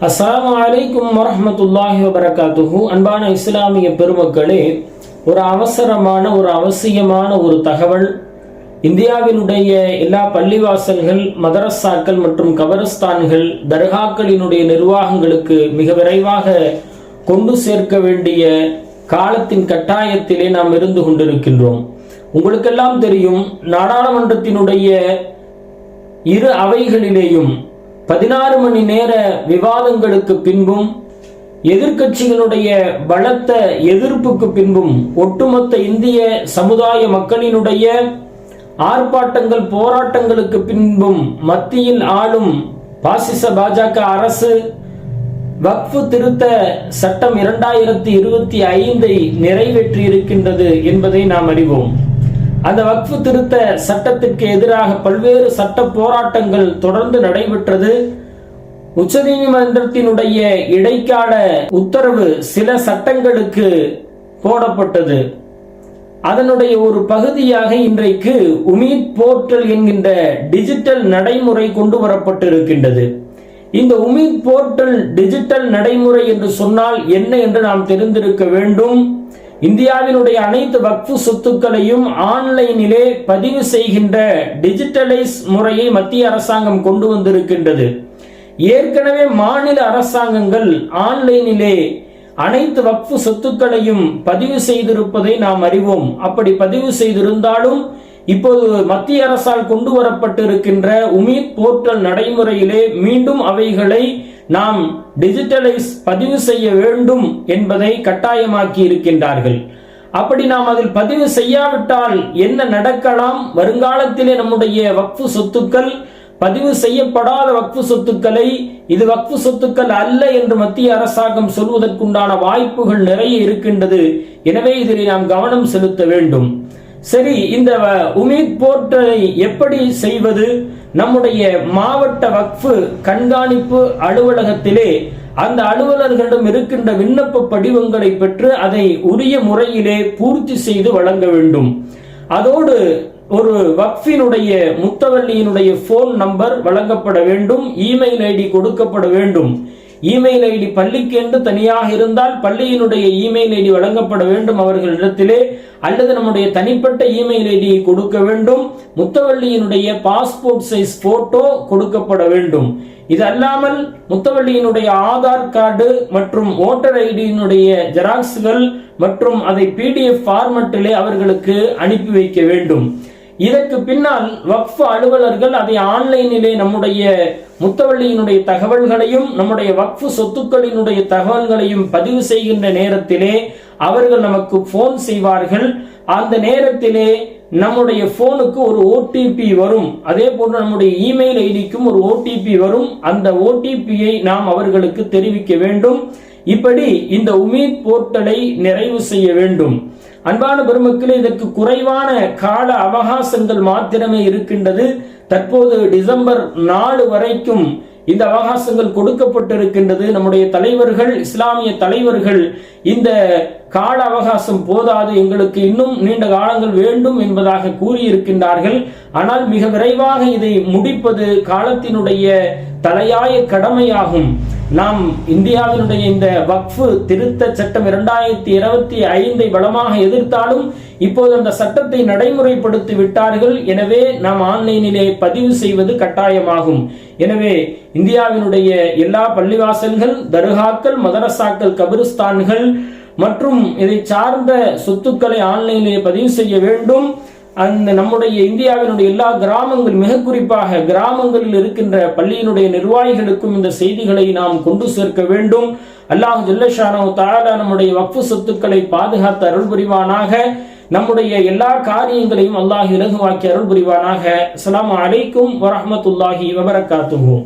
அஸ்ஸலாமு அலைக்கும் வரஹ்மத்துல்லாஹி வபரகாத்துஹு. அன்பான இஸ்லாமிய பெருமக்களே, ஒரு அவசரமான ஒரு அவசியமான ஒரு தகவல். இந்தியாவினுடைய எல்லா பள்ளிவாசல்கள், மதரசாக்கள் மற்றும் கபரஸ்தான்கள், தர்காக்களினுடைய நிர்வாகங்களுக்கு மிக விரைவாக கொண்டு சேர்க்க வேண்டிய காலத்தின் கட்டாயத்திலே நாம் இருந்து கொண்டிருக்கின்றோம். உங்களுக்கெல்லாம் தெரியும், நாடாளுமன்றத்தினுடைய இரு அவைகளிலேயும் 16 மணி நேர விவாதங்களுக்கு பின்பும் எதிர்க்கட்சிகளுடைய பலத்த எதிர்ப்புக்கு பின்பும் ஒட்டுமொத்த இந்திய சமுதாய மக்களினுடைய ஆர்ப்பாட்டங்கள் போராட்டங்களுக்கு பின்பும் மத்தியில் ஆளும் பாசிச பாஜக அரசு வக்ஃபு திருத்த சட்டம் 2025 நிறைவேற்றி இருக்கின்றது என்பதை நாம் அறிவோம். அந்த வக்ஃபு திருத்த சட்டத்திற்கு எதிராக பல்வேறு சட்ட போராட்டங்கள் தொடர்ந்து நடைபெற்றது. உச்சநீதிமன்றத்தினுடைய இடைக்கால உத்தரவு சில சட்டங்களுக்கு போடப்பட்டது. அதனுடைய ஒரு பகுதியாக இன்றைக்கு உமீத் போர்ட்டல் என்கின்ற டிஜிட்டல் நடைமுறை கொண்டு வரப்பட்டிருக்கின்றது. இந்த உமீத் போர்ட்டல் டிஜிட்டல் நடைமுறை என்று சொன்னால் என்ன என்று நாம் தெரிந்திருக்க வேண்டும். இந்தியாவினுடைய அனைத்து வக்ஃபு சொத்துக்களையும் ஆன்லைனிலே பதிவு செய்கின்ற டிஜிட்டலைஸ் முறையை மத்திய அரசாங்கம் கொண்டு வந்திருக்கின்றது. ஏற்கனவே மாநில அரசாங்கங்கள் ஆன்லைனிலே அனைத்து வக்ஃபு சொத்துக்களையும் பதிவு செய்திருப்பதை நாம் அறிவோம். அப்படி பதிவு செய்திருந்தாலும் இப்போது மத்திய அரசால் கொண்டு வரப்பட்டிருக்கின்ற உமீத் போர்ட்டல் நடைமுறையிலே மீண்டும் அவைகளை நாம் டிஜிட்டலைஸ் பதிவு செய்ய வேண்டும் என்பதை கட்டாயமாக்கி இருக்கின்றார்கள். அப்படி நாம் அதில் பதிவு செய்யாவிட்டால் என்ன நடக்கலாம்? வருங்காலத்திலே நம்முடைய வக்ஃபு சொத்துக்கள், பதிவு செய்யப்படாத வக்ஃபு சொத்துக்களை இது வக்ஃபு சொத்துக்கள் அல்ல என்று மத்திய அரசாங்கம் சொல்வதற்குண்டான வாய்ப்புகள் நிறைய இருக்கின்றது. எனவே இதில் நாம் கவனம் செலுத்த வேண்டும். சரி, இந்த உமீத் போர்ட்டலை எப்படி செய்வது? நம்முடைய மாவட்ட வக்ஃபு கண்காணிப்பு அலுவலகத்திலே அந்த அலுவலர்களிடம் இருக்கின்ற விண்ணப்ப படிவங்களை பெற்று அதை உரிய முறையிலே பூர்த்தி செய்து வழங்க வேண்டும். அதோடு ஒரு வக்ஃபினுடைய முத்தவல்லியினுடைய போன் நம்பர் வழங்கப்பட வேண்டும். இமெயில் ஐடி கொடுக்கப்பட வேண்டும். இமெயில் ஐடி பள்ளிக்கு என்று தனியாக இருந்தால் பள்ளியினுடைய இமெயில் ஐடி வழங்கப்பட வேண்டும் அவர்களிடத்திலே, அல்லது நம்முடைய தனிப்பட்ட இமெயில் ஐடியை கொடுக்க வேண்டும். முத்தவள்ளியினுடைய பாஸ்போர்ட் சைஸ் போட்டோ கொடுக்கப்பட வேண்டும். இது அல்லாமல் முத்தவள்ளியினுடைய ஆதார் கார்டு மற்றும் ஓட்டர் ஐடியினுடைய ஜெராக்ஸ்கள் மற்றும் அதை PDF ஃபார்மட்டிலே அவர்களுக்கு அனுப்பி வைக்க வேண்டும். இதற்கு பின்னால் வக்ஃபு அலுவலர்கள் அதை ஆன்லைனிலே நம்முடைய முத்தவள்ளியினுடைய தகவல்களையும் நம்முடைய வக்ஃபு சொத்துக்களினுடைய தகவல்களையும் பதிவு செய்கின்ற நேரத்திலே அவர்கள் நமக்கு போன் செய்வார்கள். அந்த நேரத்திலே நம்முடைய போனுக்கு ஒரு OTP வரும். அதே போன்று நம்முடைய இமெயில் ஐடிக்கும் ஒரு OTP வரும். அந்த OTPயை நாம் அவர்களுக்கு தெரிவிக்க வேண்டும். இப்படி இந்த உமீத் போர்ட்டலை நிறைவு செய்ய வேண்டும். அன்பான பெருமக்களே, இதற்கு குறைவான கால அவகாசங்கள் மாத்திரமே இருக்கின்றது. தற்போது டிசம்பர் 4 வரைக்கும் இந்த அவகாசங்கள் கொடுக்கப்பட்டிருக்கின்றது. நம்முடைய தலைவர்கள், இஸ்லாமிய தலைவர்கள் இந்த கால அவகாசம் போதாது, எங்களுக்கு இன்னும் நீண்ட காலங்கள் வேண்டும் என்பதாக கூறியிருக்கின்றார்கள். ஆனால் மிக விரைவாக இதை முடிப்பது காலத்தினுடைய தலையாய கடமையாகும். நாம் இந்தியாவினுடைய இந்த வக்ஃபு திருத்த சட்டம் 2025 பலமாக எதிர்த்தாலும் இப்போது அந்த சட்டத்தை நடைமுறைப்படுத்தி விட்டார்கள். எனவே நாம் ஆன்லைனிலே பதிவு செய்வது கட்டாயமாகும். எனவே இந்தியாவினுடைய எல்லா பள்ளிவாசல்கள், தர்காக்கள், மதரசாக்கள், கபிரிஸ்தான்கள் மற்றும் இதை சார்ந்த சொத்துக்களை ஆன்லைனிலே பதிவு செய்ய வேண்டும். அந்த நம்முடைய இந்தியாவினுடைய எல்லா கிராமங்கள், மிக குறிப்பாக கிராமங்களில் இருக்கின்ற பள்ளியினுடைய நிர்வாகிகளுக்கும் இந்த செய்திகளை நாம் கொண்டு சேர்க்க வேண்டும். அல்லாஹ் ஜல்ல ஷானஹு தஆலா நம்முடைய வக்ஃபு சொத்துக்களை பாதுகாத்து அருள் புரிவானாக. நம்முடைய எல்லா காரியங்களையும் அல்லாஹ் இலகுவாக்கி அருள் புரிவானாக. அஸ்ஸலாமு அலைக்கும் வரஹ்மத்துல்லாஹி வபரகாத்துஹு.